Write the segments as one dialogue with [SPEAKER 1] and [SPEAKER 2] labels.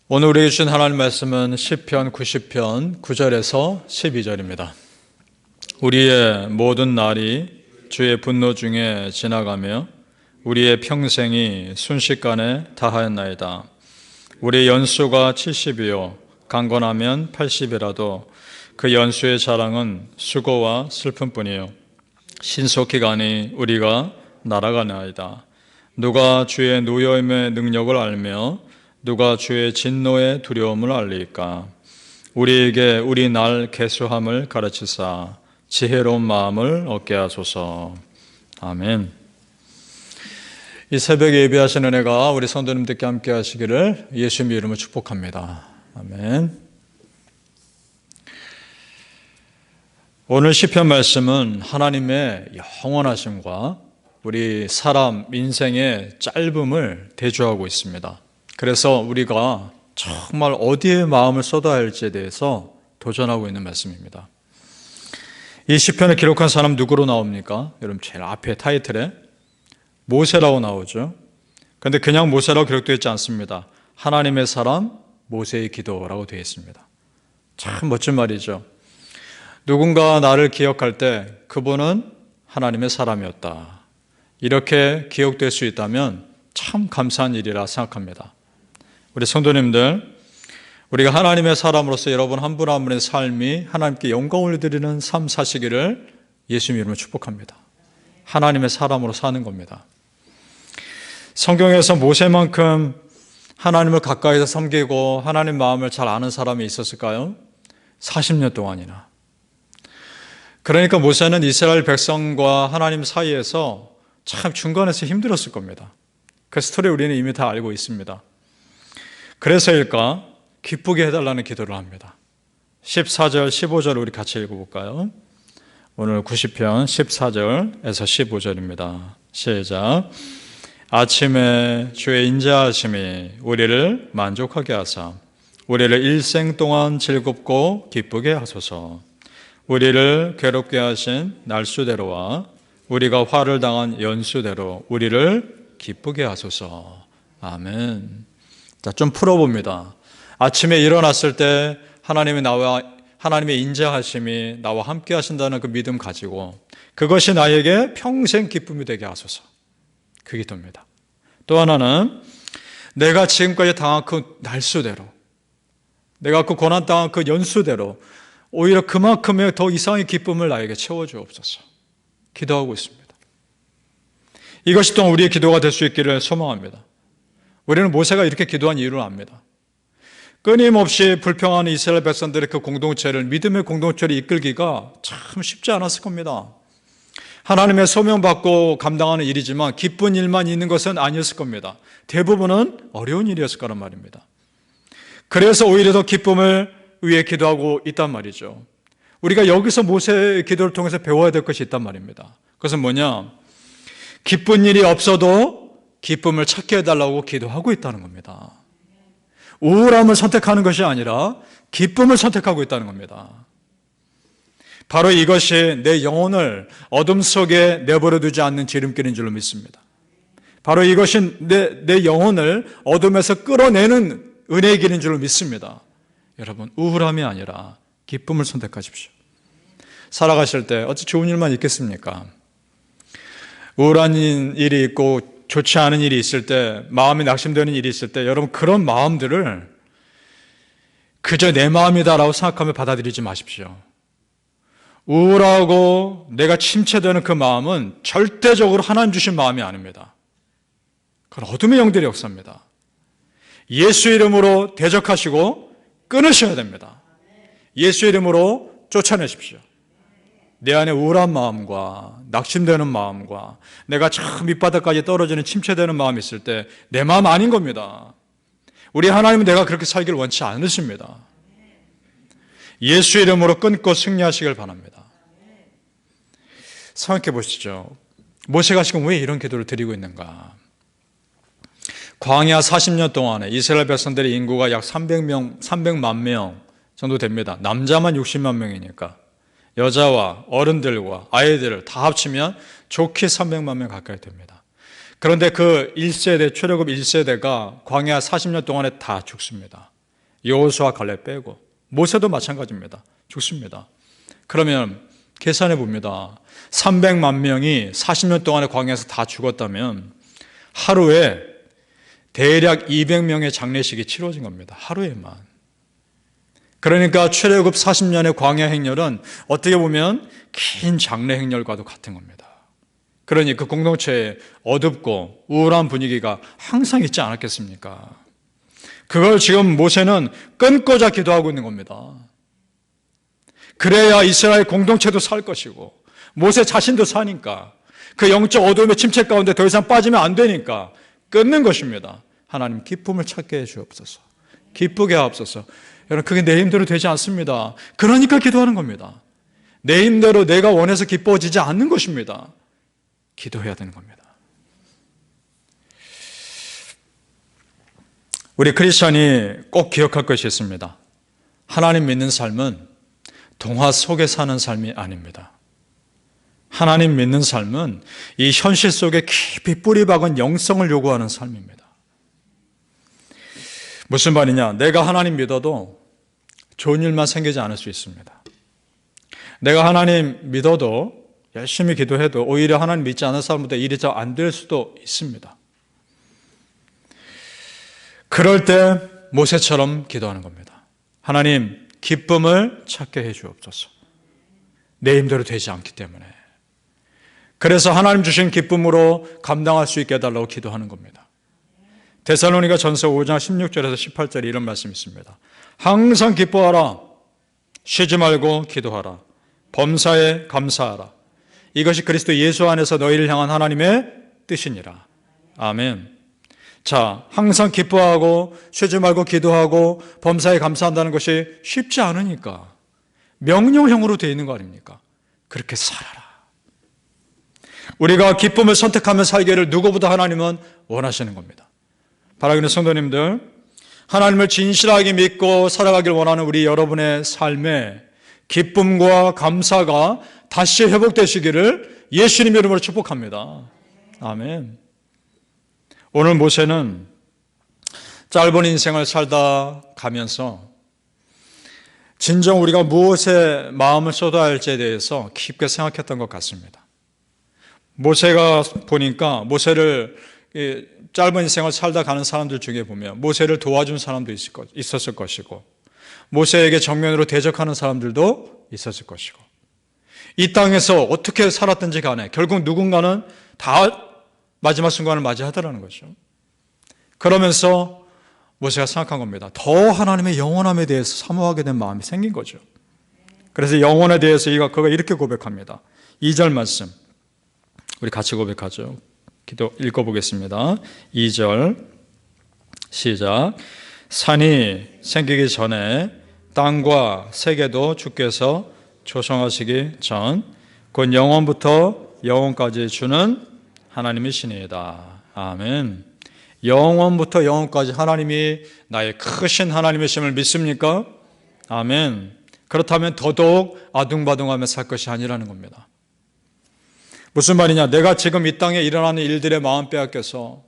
[SPEAKER 1] 오늘 우리에게 주신 하나님 말씀은 시편 90편 9절에서 12절입니다. 우리의 모든 날이 주의 분노 중에 지나가며 우리의 평생이 순식간에 다하였나이다. 우리의 연수가 70이요 강건하면 80이라도 그 연수의 자랑은 수고와 슬픔뿐이요 신속히 가니 우리가 날아가나이다. 누가 주의 노여움의 능력을 알며 누가 주의 진노의 두려움을 알리까? 우리에게 우리 날 계수함을 가르치사 지혜로운 마음을 얻게 하소서. 아멘. 이 새벽에 예배하신 은혜가 우리 성도님들께 함께 하시기를 예수님의 이름으로 축복합니다. 아멘. 오늘 시편 말씀은 하나님의 영원하심과 우리 사람 인생의 짧음을 대조하고 있습니다. 그래서 우리가 정말 어디에 마음을 쏟아야 할지에 대해서 도전하고 있는 말씀입니다. 이 시편을 기록한 사람 누구로 나옵니까? 여러분 제일 앞에 타이틀에 모세라고 나오죠. 그런데 그냥 모세라고 기록되어 있지 않습니다. 하나님의 사람 모세의 기도라고 되어 있습니다. 참 멋진 말이죠. 누군가 나를 기억할 때 그분은 하나님의 사람이었다. 이렇게 기억될 수 있다면 참 감사한 일이라 생각합니다. 우리 성도님들, 우리가 하나님의 사람으로서 여러분 한 분 한 분의 삶이 하나님께 영광을 드리는 삶 사시기를 예수님 이름으로 축복합니다. 하나님의 사람으로 사는 겁니다. 성경에서 모세만큼 하나님을 가까이서 섬기고 하나님 마음을 잘 아는 사람이 있었을까요? 40년 동안이나. 그러니까 모세는 이스라엘 백성과 하나님 사이에서 참 중간에서 힘들었을 겁니다. 그 스토리 우리는 이미 다 알고 있습니다. 그래서일까? 기쁘게 해달라는 기도를 합니다. 14절, 15절 우리 같이 읽어볼까요? 오늘 90편 14절에서 15절입니다. 시작. 아침에 주의 인자하심이 우리를 만족하게 하사 우리를 일생 동안 즐겁고 기쁘게 하소서. 우리를 괴롭게 하신 날수대로와 우리가 화를 당한 연수대로 우리를 기쁘게 하소서. 아멘. 자, 좀 풀어봅니다. 아침에 일어났을 때 하나님의 인자하심이 나와 함께 하신다는 그 믿음 가지고 그것이 나에게 평생 기쁨이 되게 하소서. 그 기도입니다. 또 하나는 내가 지금까지 당한 그 날수대로, 내가 그 고난당한 그 연수대로 오히려 그만큼의 더 이상의 기쁨을 나에게 채워주옵소서. 기도하고 있습니다. 이것이 또한 우리의 기도가 될 수 있기를 소망합니다. 우리는 모세가 이렇게 기도한 이유를 압니다. 끊임없이 불평하는 이스라엘 백성들의 그 공동체를, 믿음의 공동체를 이끌기가 참 쉽지 않았을 겁니다. 하나님의 소명받고 감당하는 일이지만 기쁜 일만 있는 것은 아니었을 겁니다. 대부분은 어려운 일이었을 거란 말입니다. 그래서 오히려 더 기쁨을 위해 기도하고 있단 말이죠. 우리가 여기서 모세의 기도를 통해서 배워야 될 것이 있단 말입니다. 그것은 뭐냐? 기쁜 일이 없어도 기쁨을 찾게 해달라고 기도하고 있다는 겁니다. 우울함을 선택하는 것이 아니라 기쁨을 선택하고 있다는 겁니다. 바로 이것이 내 영혼을 어둠 속에 내버려 두지 않는 지름길인 줄로 믿습니다. 바로 이것이 내 영혼을 어둠에서 끌어내는 은혜의 길인 줄로 믿습니다. 여러분, 우울함이 아니라 기쁨을 선택하십시오. 살아가실 때 어찌 좋은 일만 있겠습니까? 우울한 일이 있고 좋지 않은 일이 있을 때, 마음이 낙심되는 일이 있을 때 여러분 그런 마음들을 그저 내 마음이다라고 생각하며 받아들이지 마십시오. 우울하고 내가 침체되는 그 마음은 절대적으로 하나님 주신 마음이 아닙니다. 그건 어둠의 영들의 역사입니다. 예수 이름으로 대적하시고 끊으셔야 됩니다. 예수 이름으로 쫓아내십시오. 내 안에 우울한 마음과 낙심되는 마음과 내가 참 밑바닥까지 떨어지는 침체되는 마음이 있을 때 내 마음 아닌 겁니다. 우리 하나님은 내가 그렇게 살기를 원치 않으십니다. 예수 이름으로 끊고 승리하시길 바랍니다. 생각해 보시죠. 모세가 지금 왜 이런 기도를 드리고 있는가? 광야 40년 동안에 이스라엘 백성들의 인구가 약 300만 명 정도 됩니다. 남자만 60만 명이니까 여자와 어른들과 아이들을 다 합치면 좋게 300만 명 가까이 됩니다. 그런데 그 1세대, 출애굽 1세대가 광야 40년 동안에 다 죽습니다. 여호수아 갈렙 빼고. 모세도 마찬가지입니다. 죽습니다. 그러면 계산해 봅니다. 300만 명이 40년 동안의 광야에서 다 죽었다면 하루에 대략 200명의 장례식이 치러진 겁니다. 하루에만. 그러니까 출애굽 40년의 광야 행렬은 어떻게 보면 긴 장례 행렬과도 같은 겁니다. 그러니 그 공동체에 어둡고 우울한 분위기가 항상 있지 않았겠습니까? 그걸 지금 모세는 끊고자 기도하고 있는 겁니다. 그래야 이스라엘 공동체도 살 것이고 모세 자신도 사니까 그 영적 어둠의 침체 가운데 더 이상 빠지면 안 되니까 끊는 것입니다. 하나님 기쁨을 찾게 해 주옵소서. 기쁘게 하옵소서. 여러분 그게 내 힘대로 되지 않습니다. 그러니까 기도하는 겁니다. 내 힘대로 내가 원해서 기뻐지지 않는 것입니다. 기도해야 되는 겁니다. 우리 크리스천이 꼭 기억할 것이 있습니다. 하나님 믿는 삶은 동화 속에 사는 삶이 아닙니다. 하나님 믿는 삶은 이 현실 속에 깊이 뿌리 박은 영성을 요구하는 삶입니다. 무슨 말이냐? 내가 하나님 믿어도 좋은 일만 생기지 않을 수 있습니다. 내가 하나님 믿어도 열심히 기도해도 오히려 하나님 믿지 않는 사람보다 일이 잘 안 될 수도 있습니다. 그럴 때 모세처럼 기도하는 겁니다. 하나님 기쁨을 찾게 해 주옵소서. 내 힘대로 되지 않기 때문에. 그래서 하나님 주신 기쁨으로 감당할 수 있게 해달라고 기도하는 겁니다. 데살로니가 전서 5장 16절에서 18절에 이런 말씀이 있습니다. 항상 기뻐하라. 쉬지 말고 기도하라. 범사에 감사하라. 이것이 그리스도 예수 안에서 너희를 향한 하나님의 뜻이니라. 아멘. 자, 항상 기뻐하고 쉬지 말고 기도하고 범사에 감사한다는 것이 쉽지 않으니까 명령형으로 되어 있는 거 아닙니까? 그렇게 살아라. 우리가 기쁨을 선택하며 살기를 누구보다 하나님은 원하시는 겁니다. 바라기는 성도님들, 하나님을 진실하게 믿고 살아가길 원하는 우리 여러분의 삶에 기쁨과 감사가 다시 회복되시기를 예수님 이름으로 축복합니다. 아멘. 오늘 모세는 짧은 인생을 살다 가면서 진정 우리가 무엇에 마음을 쏟아야 할지에 대해서 깊게 생각했던 것 같습니다. 모세가 보니까 모세를 짧은 인생을 살다 가는 사람들 중에 보면 모세를 도와준 사람도 있었을 것이고 모세에게 정면으로 대적하는 사람들도 있었을 것이고 이 땅에서 어떻게 살았든지 간에 결국 누군가는 다 마지막 순간을 맞이하더라는 거죠. 그러면서 모세가 생각한 겁니다. 더 하나님의 영원함에 대해서 사모하게 된 마음이 생긴 거죠. 그래서 영원에 대해서 그가 이렇게 고백합니다. 2절 말씀 우리 같이 고백하죠. 기도 읽어보겠습니다. 2절 시작. 산이 생기기 전에 땅과 세계도 주께서 조성하시기 전 곧 영원부터 영원까지 주는 하나님이시니이다. 아멘. 영원부터 영원까지 하나님이 나의 크신 하나님이심을 믿습니까? 아멘. 그렇다면 더더욱 아둥바둥하며 살 것이 아니라는 겁니다. 무슨 말이냐? 내가 지금 이 땅에 일어나는 일들의 마음 빼앗겨서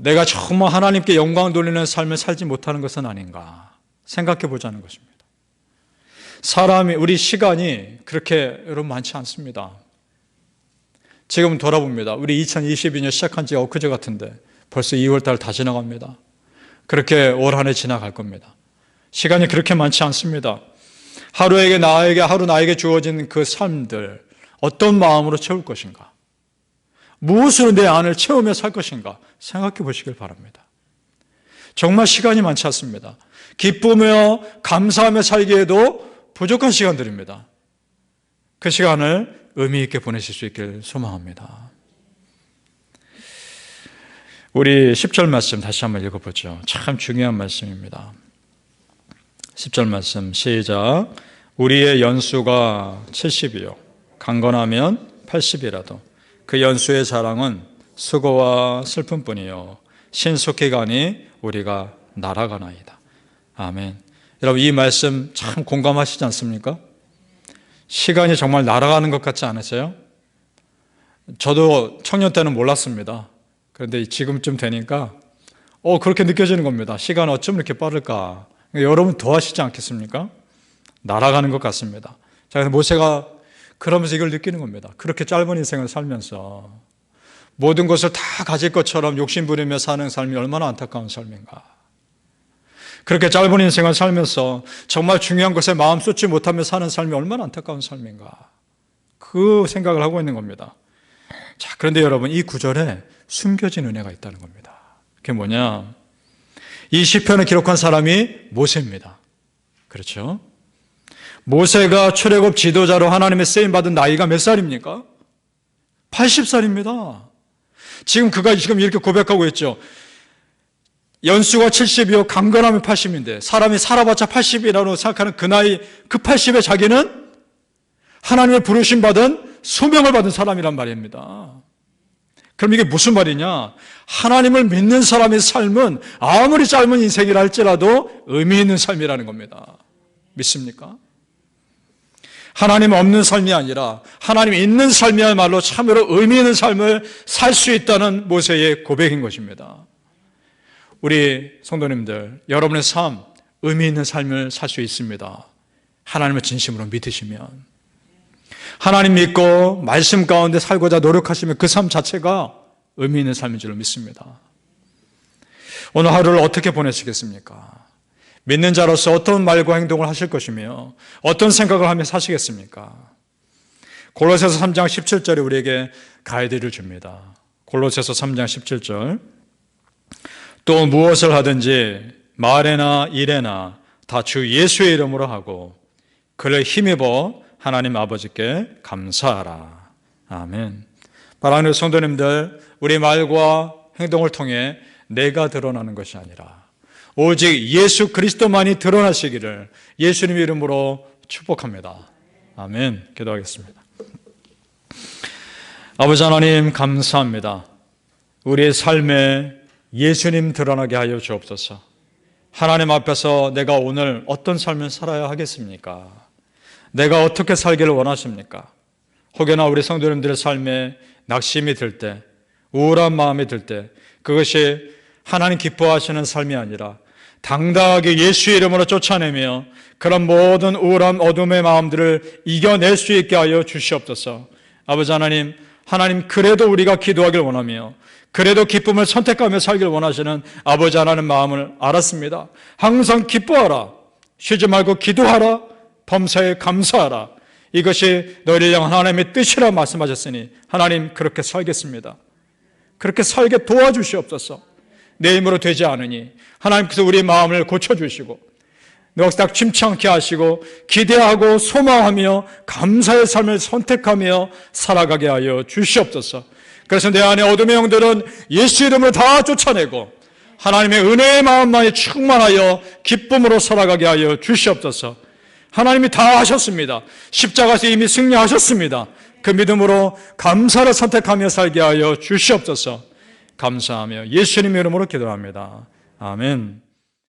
[SPEAKER 1] 내가 정말 하나님께 영광 돌리는 삶을 살지 못하는 것은 아닌가 생각해 보자는 것입니다. 우리 시간이 그렇게 여러분 많지 않습니다. 지금 돌아봅니다. 우리 2022년 시작한 지가 엊그제 같은데 벌써 2월달 다 지나갑니다. 그렇게 올 한 해 지나갈 겁니다. 시간이 그렇게 많지 않습니다. 하루 나에게 주어진 그 삶들 어떤 마음으로 채울 것인가? 무엇으로 내 안을 채우며 살 것인가? 생각해 보시길 바랍니다. 정말 시간이 많지 않습니다. 기쁘며 감사하며 살기에도 부족한 시간들입니다. 그 시간을 의미 있게 보내실 수 있길 소망합니다. 우리 10절 말씀 다시 한번 읽어보죠. 참 중요한 말씀입니다. 10절 말씀 시작. 우리의 연수가 70이요 강건하면 80이라도 그 연수의 자랑은 수고와 슬픔뿐이요 신속히 가니 우리가 날아가나이다. 아멘. 여러분 이 말씀 참 공감하시지 않습니까? 시간이 정말 날아가는 것 같지 않으세요? 저도 청년 때는 몰랐습니다. 그런데 지금쯤 되니까 그렇게 느껴지는 겁니다. 시간 어쩜 이렇게 빠를까? 여러분 더하시지 않겠습니까? 날아가는 것 같습니다. 자, 그래서 모세가 그러면서 이걸 느끼는 겁니다. 그렇게 짧은 인생을 살면서 모든 것을 다 가질 것처럼 욕심 부리며 사는 삶이 얼마나 안타까운 삶인가. 그렇게 짧은 인생을 살면서 정말 중요한 것에 마음 쏟지 못하며 사는 삶이 얼마나 안타까운 삶인가. 그 생각을 하고 있는 겁니다. 자, 그런데 여러분, 이 구절에 숨겨진 은혜가 있다는 겁니다. 그게 뭐냐? 이 시편을 기록한 사람이 모세입니다. 그렇죠? 모세가 출애굽 지도자로 하나님의 쓰임받은 나이가 몇 살입니까? 80살입니다. 지금 그가 이렇게 고백하고 있죠. 연수가 70이요 강건하면 80인데 사람이 살아봤자 80이라고 생각하는 그 나이, 그 80에 자기는 하나님의 부르심 받은 소명을 받은 사람이란 말입니다. 그럼 이게 무슨 말이냐? 하나님을 믿는 사람의 삶은 아무리 짧은 인생이라 할지라도 의미 있는 삶이라는 겁니다. 믿습니까? 하나님 없는 삶이 아니라 하나님 있는 삶이야말로 참으로 의미 있는 삶을 살 수 있다는 모세의 고백인 것입니다. 우리 성도님들, 여러분의 삶, 의미 있는 삶을 살 수 있습니다. 하나님을 진심으로 믿으시면, 하나님 믿고 말씀 가운데 살고자 노력하시면 그 삶 자체가 의미 있는 삶인 줄 믿습니다. 오늘 하루를 어떻게 보내시겠습니까? 믿는 자로서 어떤 말과 행동을 하실 것이며 어떤 생각을 하며 사시겠습니까? 골로새서 3장 17절에 우리에게 가이드를 줍니다. 골로새서 3장 17절, 또 무엇을 하든지 말에나 일에나 다 주 예수의 이름으로 하고 그를 힘입어 하나님 아버지께 감사하라. 아멘. 사랑하는 성도님들, 우리 말과 행동을 통해 내가 드러나는 것이 아니라 오직 예수 그리스도만이 드러나시기를 예수님 이름으로 축복합니다. 아멘. 기도하겠습니다. 아버지 하나님, 감사합니다. 우리의 삶에 예수님 드러나게 하여 주옵소서. 하나님 앞에서 내가 오늘 어떤 삶을 살아야 하겠습니까? 내가 어떻게 살기를 원하십니까? 혹여나 우리 성도님들의 삶에 낙심이 들 때, 우울한 마음이 들 때, 그것이 하나님 기뻐하시는 삶이 아니라 당당하게 예수의 이름으로 쫓아내며 그런 모든 우울한 어둠의 마음들을 이겨낼 수 있게 하여 주시옵소서. 아버지 하나님, 하나님 그래도 우리가 기도하길 원하며 그래도 기쁨을 선택하며 살길 원하시는 아버지 하나님 마음을 알았습니다. 항상 기뻐하라, 쉬지 말고 기도하라, 범사에 감사하라. 이것이 너희를 향한 하나님의 뜻이라 말씀하셨으니 하나님 그렇게 살겠습니다. 그렇게 살게 도와주시옵소서. 내 힘으로 되지 않으니 하나님께서 우리의 마음을 고쳐주시고 넋딱 침창케 하시고 기대하고 소망하며 감사의 삶을 선택하며 살아가게 하여 주시옵소서. 그래서 내 안에 어둠의 영들은 예수 이름으로 다 쫓아내고 하나님의 은혜의 마음만이 충만하여 기쁨으로 살아가게 하여 주시옵소서. 하나님이 다 하셨습니다. 십자가에서 이미 승리하셨습니다. 그 믿음으로 감사를 선택하며 살게 하여 주시옵소서. 감사하며 예수님 이름으로 기도합니다. 아멘.